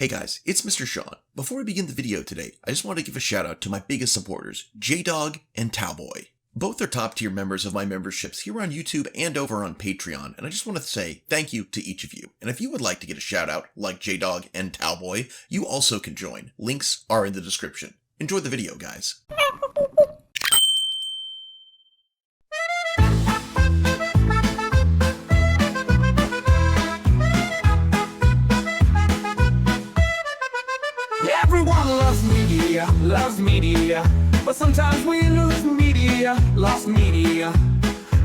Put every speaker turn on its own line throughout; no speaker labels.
Hey guys, it's Mr. Sean. Before we begin the video today, I just want to give a shout out to my biggest supporters, J-Dog and Towboy. Both are top tier members of my memberships here on YouTube and over on Patreon, and I just want to say thank you to each of you. And if you would like to get a shout out like J-Dog and Towboy, you also can join. Links are in the description. Enjoy the video, guys.
Everyone loves media, but sometimes we lose media, lost media.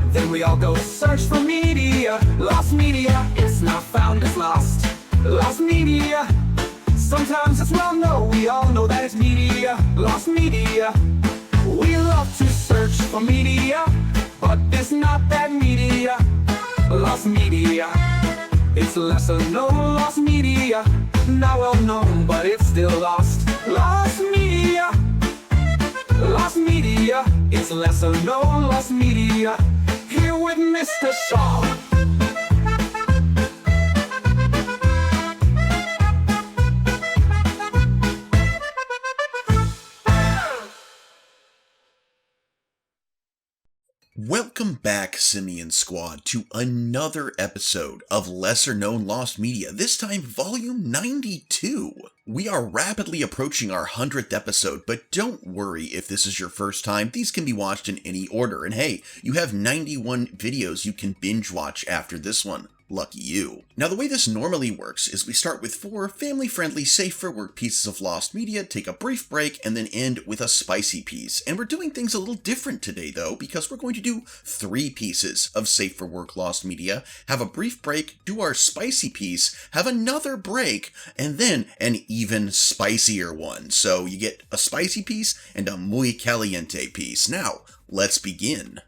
Then we all go search for media, lost media. It's not found, it's lost, lost media. Sometimes it's well known, we all know that it's media, lost media. We love to search for media, but it's not that media, lost media. It's lesser known, lost media. Not well known, but it's still lost. Lost media. Lost media. It's lesser known, lost media. Here with Mr. Shaw.
Welcome back, Simian Squad, to another episode of Lesser Known Lost Media, this time volume 92. We are rapidly approaching our 100th episode, but don't worry if this is your first time, these can be watched in any order, and hey, you have 91 videos you can binge watch after this one. Lucky you. Now, the way this normally works is we start with 4 family-friendly, safe-for-work pieces of lost media, take a brief break, and then end with a spicy piece. And we're doing things a little different today, though, because we're going to do 3 pieces of safe-for-work lost media, have a brief break, do our spicy piece, have another break, and then an even spicier one. So you get a spicy piece and a muy caliente piece. Now, let's begin.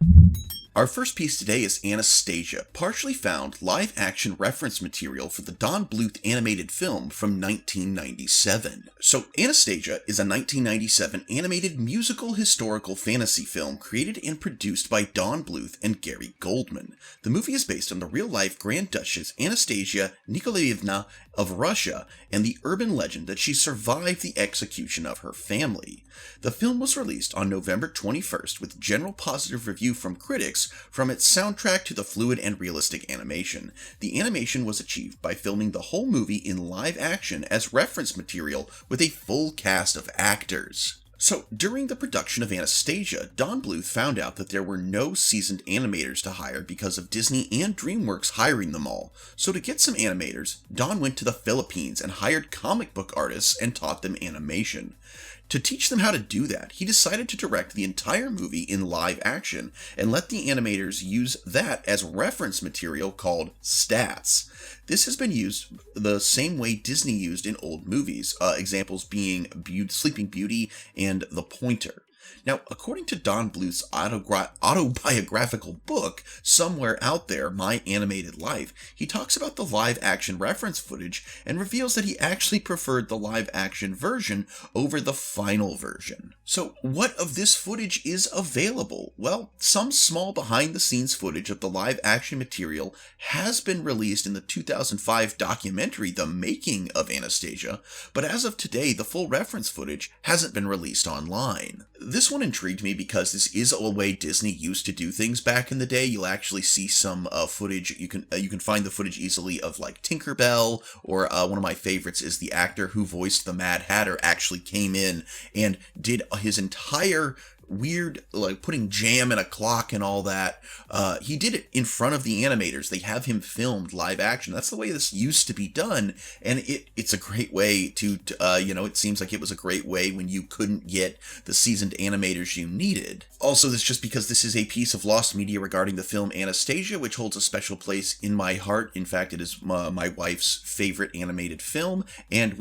Our first piece today is Anastasia, partially found live-action reference material for the Don Bluth animated film from 1997. So, Anastasia is a 1997 animated musical historical fantasy film created and produced by Don Bluth and Gary Goldman. The movie is based on the real-life Grand Duchess Anastasia Nikolaevna of Russia and the urban legend that she survived the execution of her family. The film was released on November 21st with general positive review from critics from its soundtrack to the fluid and realistic animation. The animation was achieved by filming the whole movie in live action as reference material with a full cast of actors. So, during the production of Anastasia, Don Bluth found out that there were no seasoned animators to hire because of Disney and DreamWorks hiring them all. So to get some animators, Don went to the Philippines and hired comic book artists and taught them animation. To teach them how to do that, he decided to direct the entire movie in live action and let the animators use that as reference material called stats. This has been used the same way Disney used in old movies, examples being Sleeping Beauty and The Pointer. Now, according to Don Bluth's autobiographical book, Somewhere Out There, My Animated Life, he talks about the live-action reference footage and reveals that he actually preferred the live-action version over the final version. So, what of this footage is available? Well, some small behind-the-scenes footage of the live-action material has been released in the 2005 documentary The Making of Anastasia, but as of today, the full reference footage hasn't been released online. This one intrigued me because this is a way Disney used to do things back in the day. You'll actually see some footage. You can find the footage easily of like Tinkerbell, or one of my favorites is the actor who voiced the Mad Hatter actually came in and did his entire weird, like putting jam in a clock and all that. He did it in front of the animators. They have him filmed live action. That's the way this used to be done, and it's a great way to it seems like it was a great way when you couldn't get the seasoned animators you needed. Also, this just because this is a piece of lost media regarding the film Anastasia, which holds a special place in my heart. In fact, it is my wife's favorite animated film, and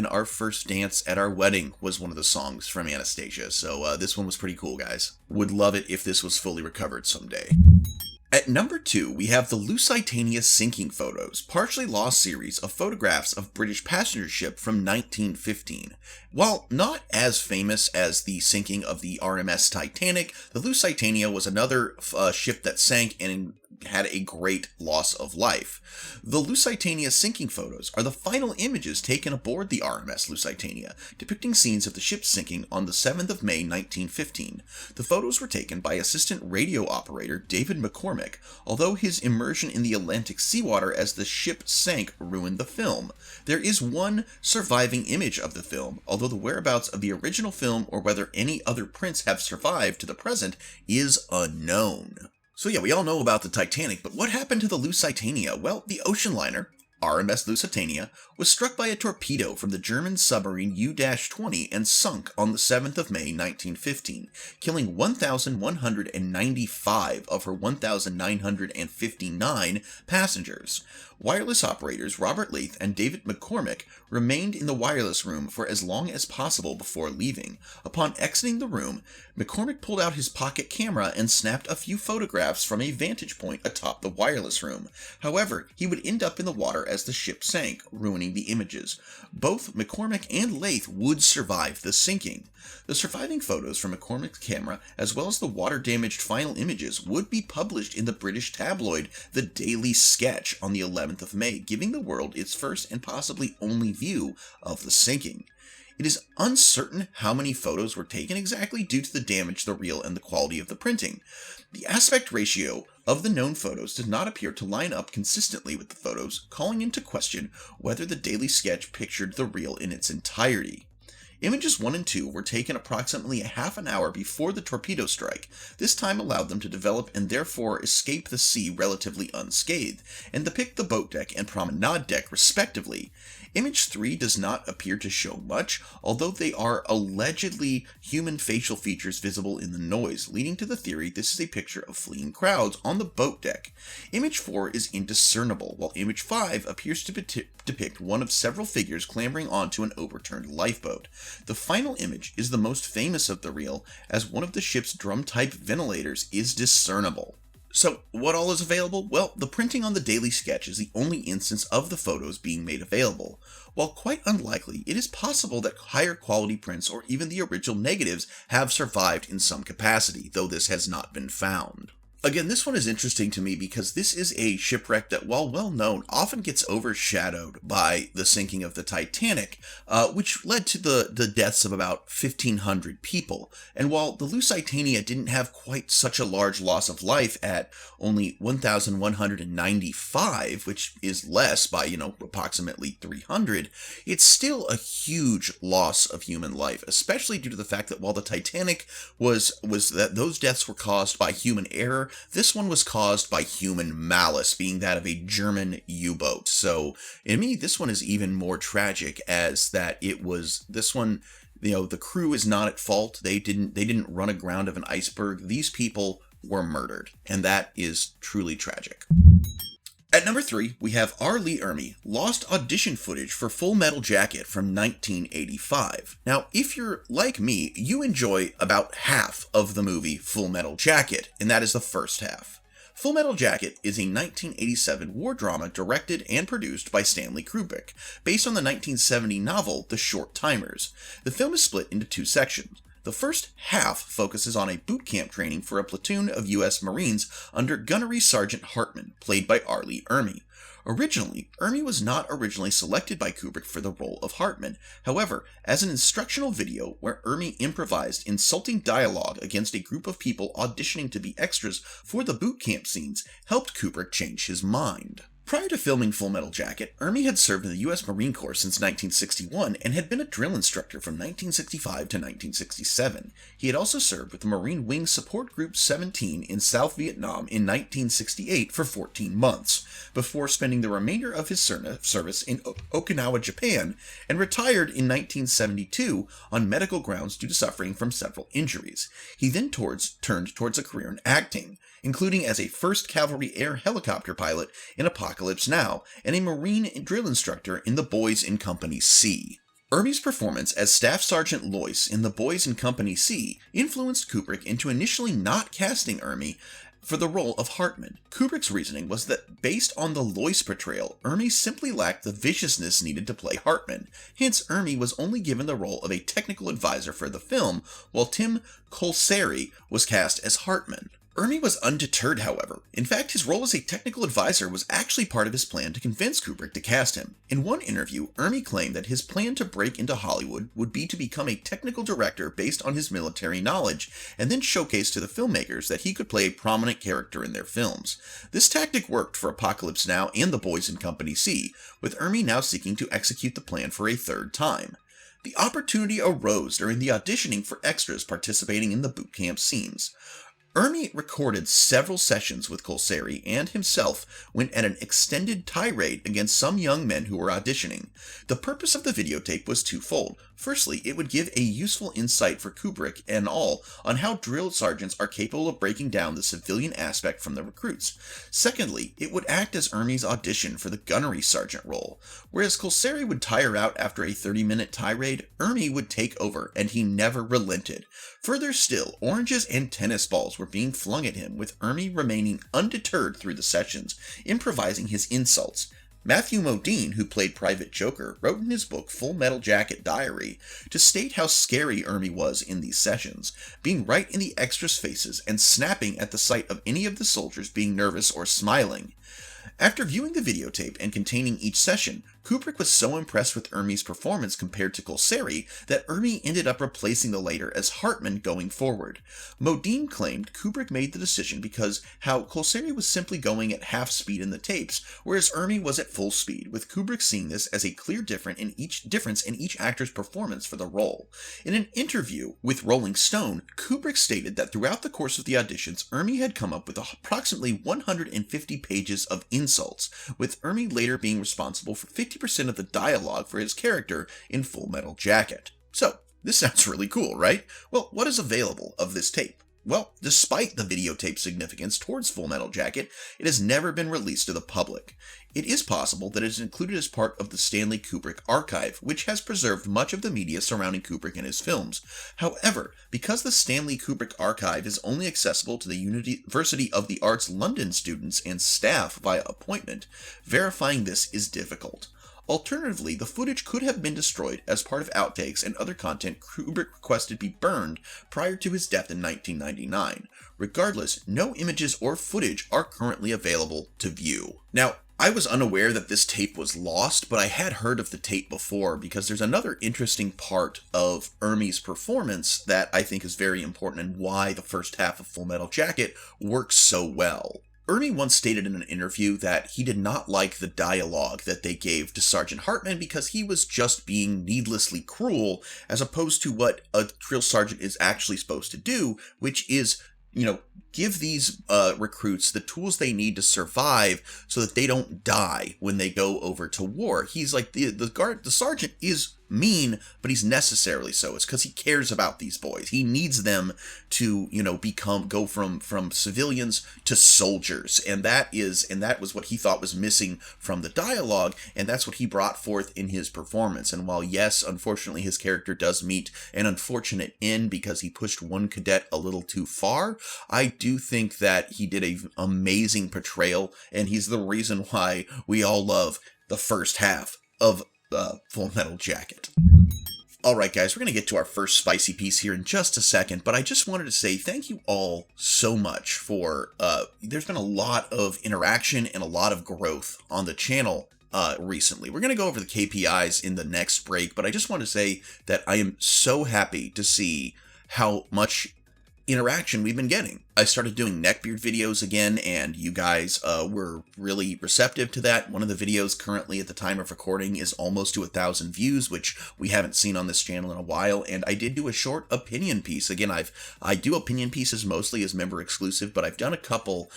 our first dance at our wedding was one of the songs from Anastasia, so this one was pretty cool, guys. Would love it if this was fully recovered someday. At number 2, we have the Lusitania sinking photos, partially lost series of photographs of British passenger ship from 1915. While not as famous as the sinking of the RMS Titanic, the Lusitania was another ship that sank and had a great loss of life. The Lusitania sinking photos are the final images taken aboard the RMS Lusitania, depicting scenes of the ship sinking on the 7th of May 1915. The photos were taken by assistant radio operator David McCormick, although his immersion in the Atlantic seawater as the ship sank ruined the film. There is one surviving image of the film, although the whereabouts of the original film or whether any other prints have survived to the present is unknown. So yeah, we all know about the Titanic, but what happened to the Lusitania? Well, the ocean liner, RMS Lusitania, was struck by a torpedo from the German submarine U-20 and sunk on the 7th of May 1915, killing 1,195 of her 1,959 passengers. Wireless operators Robert Leith and David McCormick remained in the wireless room for as long as possible before leaving. Upon exiting the room, McCormick pulled out his pocket camera and snapped a few photographs from a vantage point atop the wireless room. However, he would end up in the water as the ship sank, ruining the images. Both McCormick and Leith would survive the sinking. The surviving photos from McCormick's camera, as well as the water-damaged final images, would be published in the British tabloid The Daily Sketch on the 11th of May, giving the world its first and possibly only view of the sinking. It is uncertain how many photos were taken exactly due to the damage to the reel and the quality of the printing. The aspect ratio of the known photos did not appear to line up consistently with the photos, calling into question whether the Daily Sketch pictured the reel in its entirety. Images 1 and 2 were taken approximately a half an hour before the torpedo strike. This time allowed them to develop and therefore escape the sea relatively unscathed, and depict the boat deck and promenade deck respectively. Image 3 does not appear to show much, although they are allegedly human facial features visible in the noise, leading to the theory this is a picture of fleeing crowds on the boat deck. Image 4 is indiscernible, while image 5 appears to depict one of several figures clambering onto an overturned lifeboat. The final image is the most famous of the reel, as one of the ship's drum-type ventilators is discernible. So, what all is available? Well, the printing on the Daily Sketch is the only instance of the photos being made available. While quite unlikely, it is possible that higher quality prints or even the original negatives have survived in some capacity, though this has not been found. Again, this one is interesting to me because this is a shipwreck that, while well known, often gets overshadowed by the sinking of the Titanic, which led to the deaths of about 1,500 people. And while the Lusitania didn't have quite such a large loss of life at only 1,195, which is less by, approximately 300, it's still a huge loss of human life, especially due to the fact that while the Titanic was that those deaths were caused by human error, this one was caused by human malice, being that of a German U-boat. So, in me, this one is even more tragic, as that it was, this one, the crew is not at fault. They didn't run aground of an iceberg. These people were murdered, and that is truly tragic. At number 3, we have R. Lee Ermey, lost audition footage for Full Metal Jacket from 1985. Now, if you're like me, you enjoy about half of the movie Full Metal Jacket, and that is the first half. Full Metal Jacket is a 1987 war drama directed and produced by Stanley Kubrick, based on the 1970 novel The Short Timers. The film is split into 2 sections. The first half focuses on a boot camp training for a platoon of U.S. Marines under Gunnery Sergeant Hartman, played by R. Lee Ermey. Originally, Ermey was not originally selected by Kubrick for the role of Hartman. However, as an instructional video where Ermey improvised insulting dialogue against a group of people auditioning to be extras for the boot camp scenes, helped Kubrick change his mind. Prior to filming Full Metal Jacket, Ermey had served in the U.S. Marine Corps since 1961 and had been a drill instructor from 1965 to 1967. He had also served with the Marine Wing Support Group 17 in South Vietnam in 1968 for 14 months, before spending the remainder of his service in Okinawa, Japan, and retired in 1972 on medical grounds due to suffering from several injuries. He then turned towards a career in acting, including as a 1st Cavalry Air Helicopter pilot in Apocalypse Now, and a Marine drill instructor in The Boys in Company C. Ermey's performance as Staff Sergeant Loyce in The Boys in Company C influenced Kubrick into initially not casting Ermey for the role of Hartman. Kubrick's reasoning was that, based on the Loyce portrayal, Ermey simply lacked the viciousness needed to play Hartman. Hence, Ermey was only given the role of a technical advisor for the film, while Tim Colseri was cast as Hartman. Ermey was undeterred, however. In fact, his role as a technical advisor was actually part of his plan to convince Kubrick to cast him. In one interview, Ermey claimed that his plan to break into Hollywood would be to become a technical director based on his military knowledge, and then showcase to the filmmakers that he could play a prominent character in their films. This tactic worked for Apocalypse Now and The Boys in Company C, with Ermey now seeking to execute the plan for a third time. The opportunity arose during the auditioning for extras participating in the boot camp scenes. Ermey recorded several sessions with Colsari and himself went at an extended tirade against some young men who were auditioning. The purpose of the videotape was twofold. Firstly, it would give a useful insight for Kubrick and all on how drill sergeants are capable of breaking down the civilian aspect from the recruits. Secondly, it would act as Ermey's audition for the gunnery sergeant role. Whereas Colsari would tire out after a 30-minute tirade, Ermey would take over, and he never relented. Further still, oranges and tennis balls were being flung at him, with Ermey remaining undeterred through the sessions, improvising his insults. Matthew Modine, who played Private Joker, wrote in his book Full Metal Jacket Diary to state how scary Ermey was in these sessions, being right in the extras' faces and snapping at the sight of any of the soldiers being nervous or smiling. After viewing the videotape and containing each session, Kubrick was so impressed with Ermey's performance compared to Colsari that Ermey ended up replacing the latter as Hartman going forward. Modine claimed Kubrick made the decision because how Colsari was simply going at half speed in the tapes, whereas Ermey was at full speed, with Kubrick seeing this as a clear difference in each actor's performance for the role. In an interview with Rolling Stone, Kubrick stated that throughout the course of the auditions, Ermey had come up with approximately 150 pages of insults, with Ermey later being responsible for 50% of the dialogue for his character in Full Metal Jacket. So, this sounds really cool, right? Well, what is available of this tape? Well, despite the videotape's significance towards Full Metal Jacket, it has never been released to the public. It is possible that it is included as part of the Stanley Kubrick archive, which has preserved much of the media surrounding Kubrick and his films. However, because the Stanley Kubrick archive is only accessible to the University of the Arts London students and staff via appointment, verifying this is difficult. Alternatively, the footage could have been destroyed as part of outtakes and other content Kubrick requested be burned prior to his death in 1999. Regardless, no images or footage are currently available to view. Now, I was unaware that this tape was lost, but I had heard of the tape before because there's another interesting part of Ermey's performance that I think is very important and why the first half of Full Metal Jacket works so well. Ermey once stated in an interview that he did not like the dialogue that they gave to Sergeant Hartman because he was just being needlessly cruel as opposed to what a drill sergeant is actually supposed to do, which is, give these recruits the tools they need to survive so that they don't die when they go over to war. He's like, the sergeant is mean, but he's necessarily so. It's because he cares about these boys. He needs them to, go from civilians to soldiers. And that was what he thought was missing from the dialogue, and that's what he brought forth in his performance. And while, yes, unfortunately his character does meet an unfortunate end because he pushed one cadet a little too far, I do think that he did an amazing portrayal, and he's the reason why we all love the first half of Full Metal Jacket. Alright guys, we're going to get to our first spicy piece here in just a second, but I just wanted to say thank you all so much for, there's been a lot of interaction and a lot of growth on the channel recently. We're going to go over the KPIs in the next break, but I just want to say that I am so happy to see how much interaction we've been getting. I started doing neckbeard videos again, and you guys were really receptive to that. One of the videos currently at the time of recording is almost to 1,000 views, which we haven't seen on this channel in a while, and I did do a short opinion piece. Again, I do opinion pieces mostly as member exclusive, but I've done a couple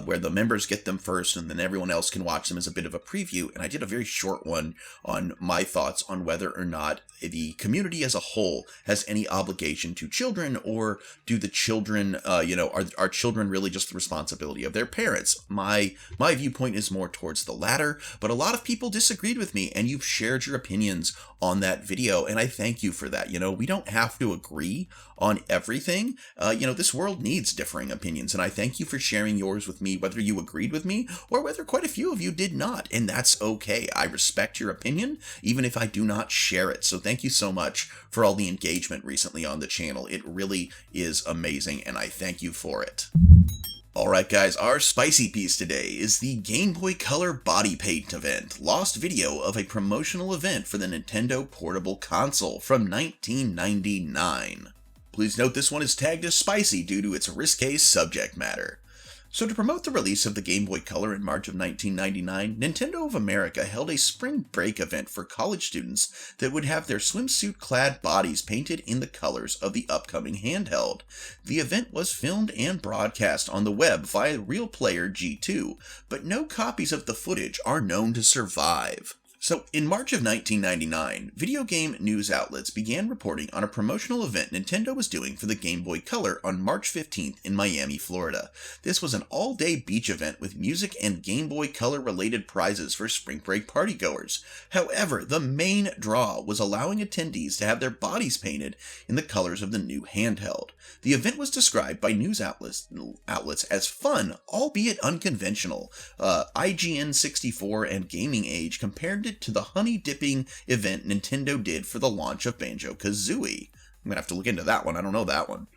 where the members get them first and then everyone else can watch them as a bit of a preview, and I did a very short one on my thoughts on whether or not the community as a whole has any obligation to children, or do the children, are children really just the responsibility of their parents? My viewpoint is more towards the latter, but a lot of people disagreed with me, and you've shared your opinions on that video, and I thank you for that. We don't have to agree on everything. This world needs differing opinions, and I thank you for sharing yours with me, whether you agreed with me or whether quite a few of you did not, and that's okay. I respect your opinion, even if I do not share it. So thank you so much for all the engagement recently on the channel. It really is amazing, and I thank you for it. Alright guys, our spicy piece today is the Game Boy Color body paint event, lost video of a promotional event for the Nintendo Portable Console from 1999. Please note this one is tagged as spicy due to its risque subject matter. So to promote the release of the Game Boy Color in March of 1999, Nintendo of America held a spring break event for college students that would have their swimsuit-clad bodies painted in the colors of the upcoming handheld. The event was filmed and broadcast on the web via Real Player G2, but no copies of the footage are known to survive. So, in March of 1999, video game news outlets began reporting on a promotional event Nintendo was doing for the Game Boy Color on March 15th in Miami, Florida. This was an all-day beach event with music and Game Boy Color-related prizes for spring break partygoers. However, the main draw was allowing attendees to have their bodies painted in the colors of the new handheld. The event was described by news outlets as fun, albeit unconventional. IGN 64 and Gaming Age compared it to the honey-dipping event Nintendo did for the launch of Banjo-Kazooie. I'm gonna have to look into that one, I don't know that one.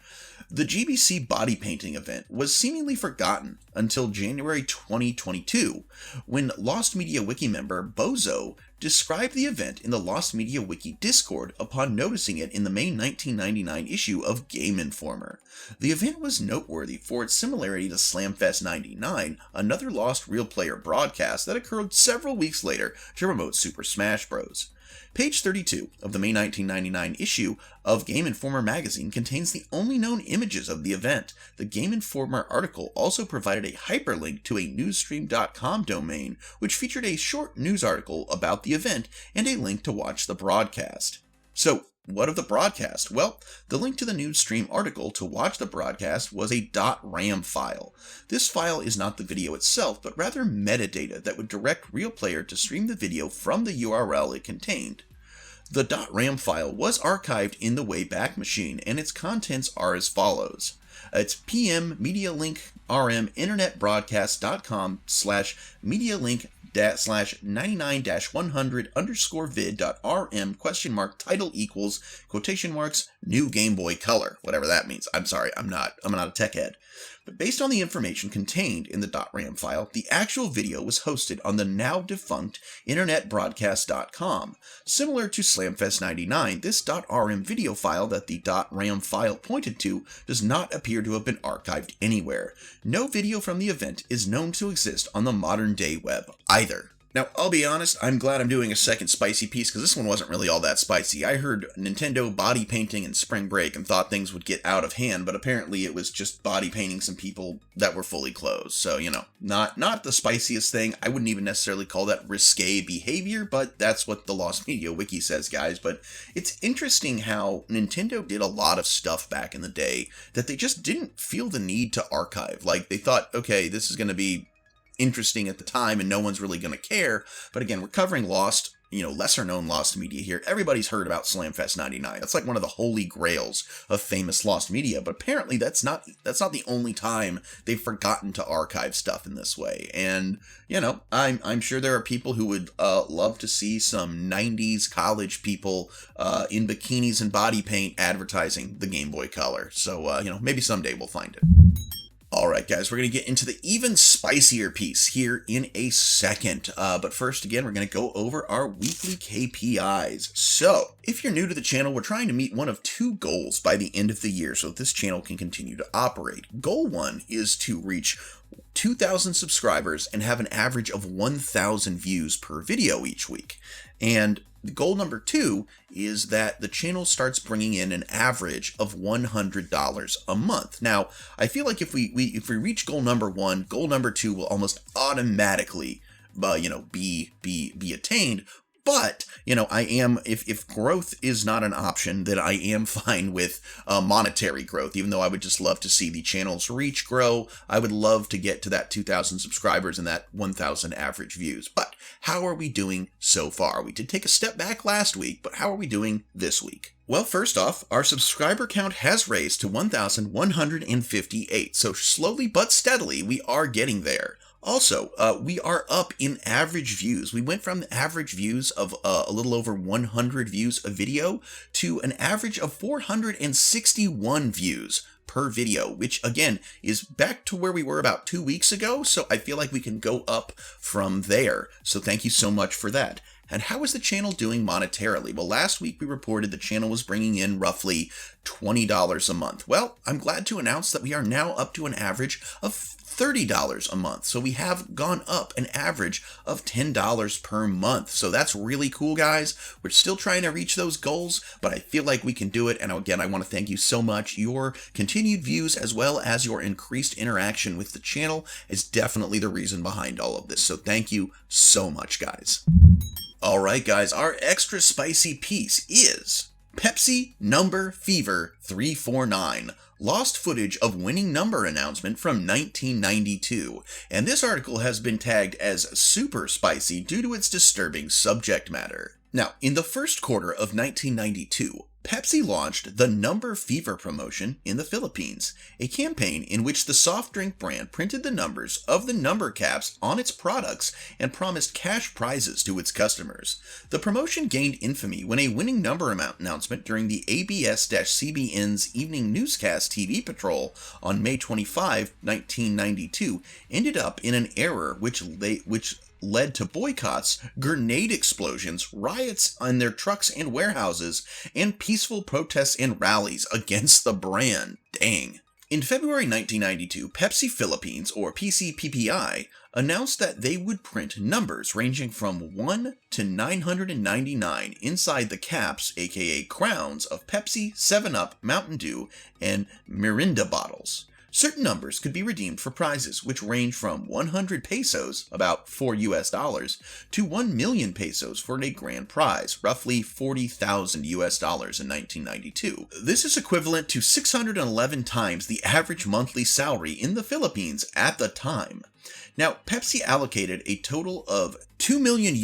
The GBC body painting event was seemingly forgotten until January 2022, when Lost Media Wiki member Bozo described the event in the Lost Media Wiki Discord upon noticing it in the May 1999 issue of Game Informer. The event was noteworthy for its similarity to Slamfest 99, another Lost Real Player broadcast that occurred several weeks later to promote Super Smash Bros. Page 32 of the May 1999 issue of Game Informer magazine contains the only known images of the event. The Game Informer article also provided a hyperlink to a newsstream.com domain, which featured a short news article about the event and a link to watch the broadcast. So, what of the broadcast? Well, the link to the Newsstream article to watch the broadcast was a .ram file. This file is not the video itself, but rather metadata that would direct Real Player to stream the video from the URL it contained. The .ram file was archived in the Wayback Machine, and its contents are as follows. It's pm medialink rm internetbroadcast.com/medialink /99-100_vid.rm title =, new Game Boy Color, whatever that means. I'm sorry, I'm not a tech head. But based on the information contained in the .ram file, the actual video was hosted on the now defunct internetbroadcast.com. Similar to Slamfest 99, this .rm video file that the .ram file pointed to does not appear to have been archived anywhere. No video from the event is known to exist on the modern day web either. Now, I'll be honest, I'm glad I'm doing a second spicy piece because this one wasn't really all that spicy. I heard Nintendo body painting and spring break and thought things would get out of hand, but apparently it was just body painting some people that were fully clothed. So, not the spiciest thing. I wouldn't even necessarily call that risque behavior, but that's what the Lost Media Wiki says, guys. But it's interesting how Nintendo did a lot of stuff back in the day that they just didn't feel the need to archive. Like, they thought, okay, this is going to be interesting at the time and no one's really going to care. But again, we're covering lost, lesser known lost media here. Everybody's heard about Slamfest 99. That's like one of the holy grails of famous lost media, but apparently that's not the only time they've forgotten to archive stuff in this way. And I'm sure there are people who would love to see some 90s college people in bikinis and body paint advertising the Game Boy Color. So maybe someday we'll find it. Alright guys, we're going to get into the even spicier piece here in a second. But first, again, we're going to go over our weekly KPIs. So, if you're new to the channel, we're trying to meet one of two goals by the end of the year so that this channel can continue to operate. Goal 1 is to reach 2,000 subscribers and have an average of 1,000 views per video each week. And goal number 2 is that the channel starts bringing in an average of $100 a month. Now, I feel like if we reach goal number 1, goal number 2 will almost automatically, be attained. But, I am, if growth is not an option, then I am fine with monetary growth, even though I would just love to see the channel's reach grow. I would love to get to that 2,000 subscribers and that 1,000 average views. But how are we doing so far? We did take a step back last week, but how are we doing this week? Well, first off, our subscriber count has raised to 1,158, so slowly but steadily, we are getting there. Also, we are up in average views. We went from average views of a little over 100 views a video to an average of 461 views per video, which again is back to where we were about 2 weeks ago, so I feel like we can go up from there. So thank you so much for that. And how is the channel doing monetarily? Well, last week we reported the channel was bringing in roughly $20 a month. Well, I'm glad to announce that we are now up to an average of $30 a month. So we have gone up an average of $10 per month. So that's really cool, guys. We're still trying to reach those goals, but I feel like we can do it. And again, I want to thank you so much. Your continued views as well as your increased interaction with the channel is definitely the reason behind all of this. So thank you so much, guys. All right, guys, our extra spicy piece is Pepsi Number Fever 349. Lost footage of winning number announcement from 1992, and this article has been tagged as super spicy due to its disturbing subject matter. Now, in the first quarter of 1992, Pepsi launched the Number Fever promotion in the Philippines, a campaign in which the soft drink brand printed the numbers of the number caps on its products and promised cash prizes to its customers. The promotion gained infamy when a winning number amount announcement during the ABS-CBN's evening newscast TV patrol on May 25, 1992 ended up in an error which led to boycotts, grenade explosions, riots on their trucks and warehouses, and peaceful protests and rallies against the brand. Dang. In February 1992, Pepsi Philippines, or PCPPI, announced that they would print numbers ranging from 1 to 999 inside the caps, aka crowns, of Pepsi, 7-Up, Mountain Dew, and Mirinda bottles. Certain numbers could be redeemed for prizes, which range from 100 pesos, about $4 to 1 million pesos for a grand prize, roughly $40,000 in 1992. This is equivalent to 611 times the average monthly salary in the Philippines at the time. Now, Pepsi allocated a total of $2 million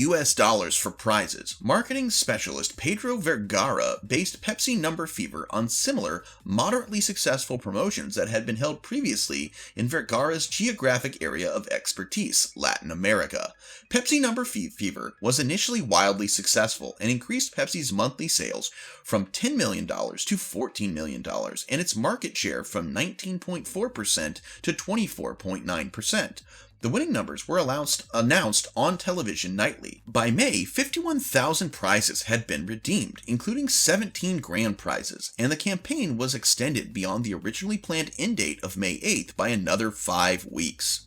for prizes. Marketing specialist Pedro Vergara based Pepsi Number Fever on similar, moderately successful promotions that had been held previously in Vergara's geographic area of expertise, Latin America. Pepsi Number Fever was initially wildly successful and increased Pepsi's monthly sales from $10 million to $14 million and its market share from 19.4% to 24.9%. The winning numbers were announced on television nightly. By May, 51,000 prizes had been redeemed, including 17 grand prizes, and the campaign was extended beyond the originally planned end date of May 8th by another 5 weeks.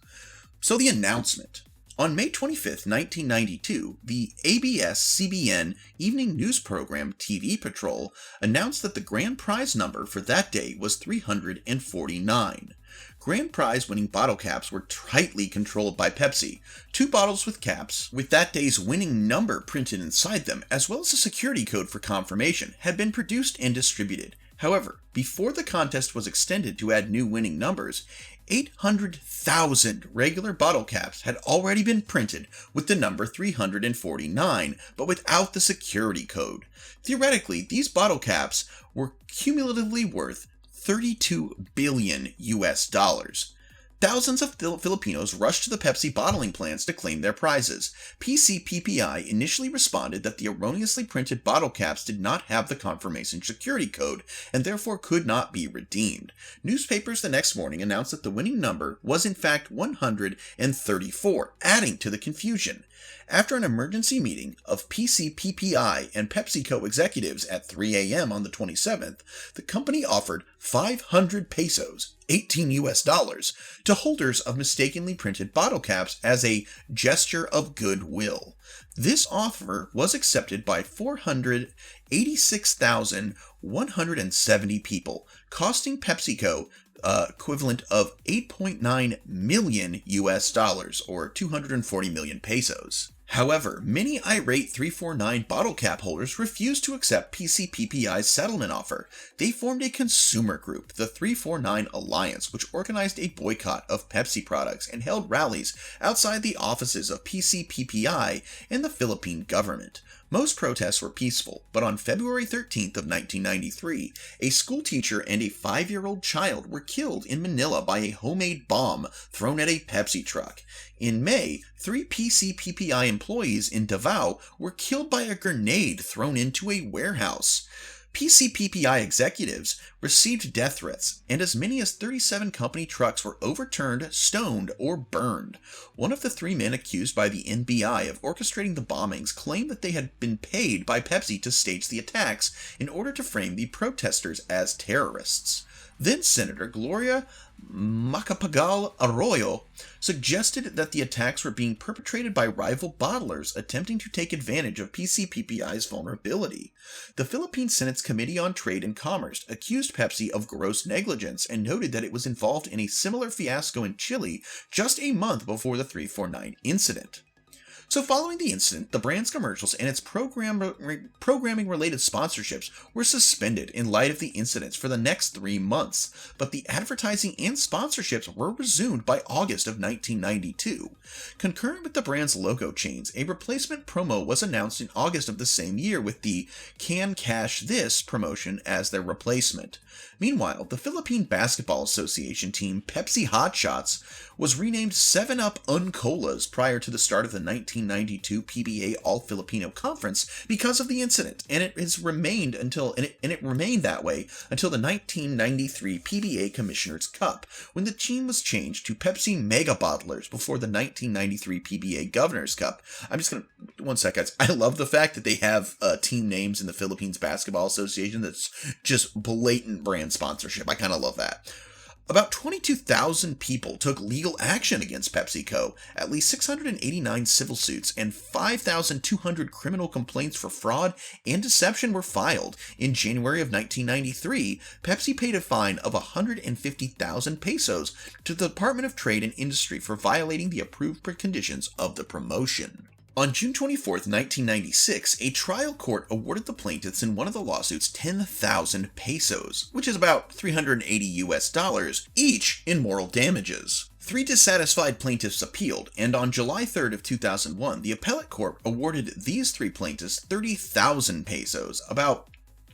So the announcement. On May 25, 1992, the ABS-CBN evening news program TV Patrol announced that the grand prize number for that day was 349. Grand prize winning bottle caps were tightly controlled by Pepsi. 2 bottles with caps, with that day's winning number printed inside them, as well as a security code for confirmation, had been produced and distributed. However, before the contest was extended to add new winning numbers, 800,000 regular bottle caps had already been printed with the number 349, but without the security code. Theoretically, these bottle caps were cumulatively worth $32 billion. Thousands of Filipinos rushed to the Pepsi bottling plants to claim their prizes. PCPPI initially responded that the erroneously printed bottle caps did not have the confirmation security code and therefore could not be redeemed. Newspapers the next morning announced that the winning number was in fact 134, adding to the confusion. After an emergency meeting of PCPPI and PepsiCo executives at 3 a.m. on the 27th, the company offered 500 pesos, $18, to holders of mistakenly printed bottle caps as a gesture of goodwill. This offer was accepted by 486,170 people, costing PepsiCo equivalent of $8.9 million or 240 million pesos. However, many irate 349 bottle cap holders refused to accept PCPPI's settlement offer. They formed a consumer group, the 349 Alliance, which organized a boycott of Pepsi products and held rallies outside the offices of PCPPI and the Philippine government. Most protests were peaceful, but on February 13th of 1993, a school teacher and a 5-year-old child were killed in Manila by a homemade bomb thrown at a Pepsi truck. In May, 3 PCPPI employees in Davao were killed by a grenade thrown into a warehouse. PCPPI executives received death threats, and as many as 37 company trucks were overturned, stoned, or burned. One of the 3 men accused by the NBI of orchestrating the bombings claimed that they had been paid by Pepsi to stage the attacks in order to frame the protesters as terrorists. Then Senator Gloria Macapagal Arroyo suggested that the attacks were being perpetrated by rival bottlers attempting to take advantage of PCPPI's vulnerability. The Philippine Senate's Committee on Trade and Commerce accused Pepsi of gross negligence and noted that it was involved in a similar fiasco in Chile just a month before the 349 incident. So following the incident, the brand's commercials and its programming-related sponsorships were suspended in light of the incidents for the next 3 months, but the advertising and sponsorships were resumed by August of 1992. Concurrent with the brand's logo change, a replacement promo was announced in August of the same year with the "Can Cash This" promotion as their replacement. Meanwhile, the Philippine Basketball Association team Pepsi Hot Shots was renamed 7-Up Uncolas prior to the start of the 1992 PBA All-Filipino Conference because of the incident, and it remained that way until the 1993 PBA Commissioner's Cup, when the team was changed to Pepsi Mega Bottlers before the 1993 PBA Governor's Cup. I'm just gonna, one sec guys, I love the fact that they have team names in the Philippines Basketball Association that's just blatant brand sponsorship. I kind of love that. About 22,000 people took legal action against PepsiCo. At least 689 civil suits and 5,200 criminal complaints for fraud and deception were filed. In January of 1993, Pepsi paid a fine of 150,000 pesos to the Department of Trade and Industry for violating the approved conditions of the promotion. On June 24, 1996, a trial court awarded the plaintiffs in one of the lawsuits 10,000 pesos, which is about $380 each in moral damages. 3 dissatisfied plaintiffs appealed, and on July 3rd of 2001, the appellate court awarded these 3 plaintiffs 30,000 pesos, about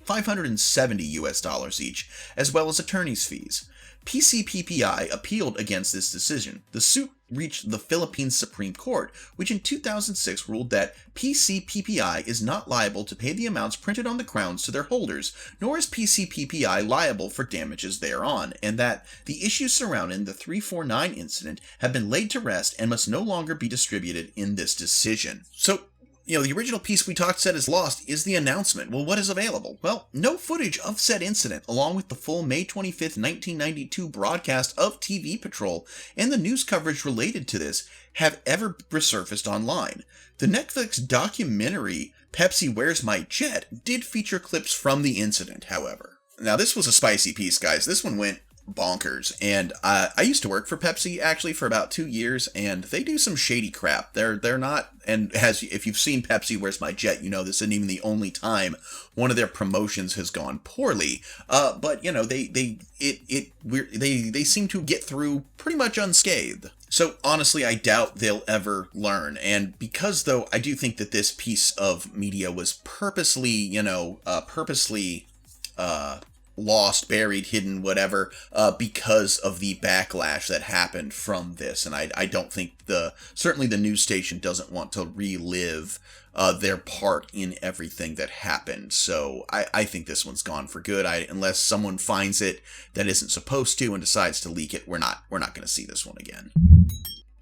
$570 each, as well as attorney's fees. PCPPI appealed against this decision. The suit reached the Philippine Supreme Court, which in 2006 ruled that PCPPI is not liable to pay the amounts printed on the crowns to their holders, nor is PCPPI liable for damages thereon, and that the issues surrounding the 349 incident have been laid to rest and must no longer be distributed in this decision. So, the original piece we said is lost is the announcement. Well, what is available? Well, no footage of said incident, along with the full May 25th, 1992 broadcast of TV Patrol and the news coverage related to this have ever resurfaced online. The Netflix documentary Pepsi Where's My Jet did feature clips from the incident, however. Now, this was a spicy piece, guys. This one went bonkers, and I used to work for Pepsi actually for about 2 years, and they do some shady crap. They're not, and if you've seen Pepsi Where's My Jet, this isn't even the only time one of their promotions has gone poorly. But they seem to get through pretty much unscathed. So honestly, I doubt they'll ever learn. And because though I do think that this piece of media was purposely lost, buried, hidden, whatever, because of the backlash that happened from this. And I don't think certainly the news station doesn't want to relive their part in everything that happened. So I think this one's gone for good. Unless someone finds it that isn't supposed to and decides to leak it, we're not going to see this one again.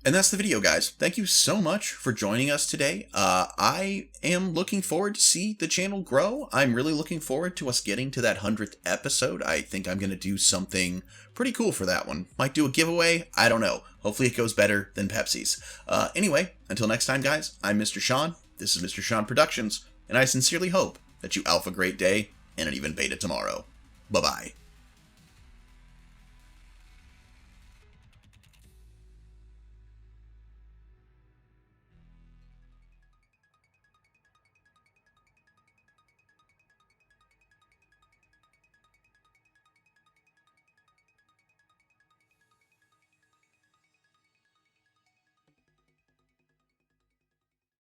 And that's the video, guys. Thank you so much for joining us today. I am looking forward to see the channel grow. I'm really looking forward to us getting to that 100th episode. I think I'm going to do something pretty cool for that one. Might do a giveaway. I don't know. Hopefully it goes better than Pepsi's. Anyway, until next time, guys, I'm Mr. Sean. This is Mr. Sean Productions, and I sincerely hope that you alpha great day and an even beta tomorrow. Bye-bye.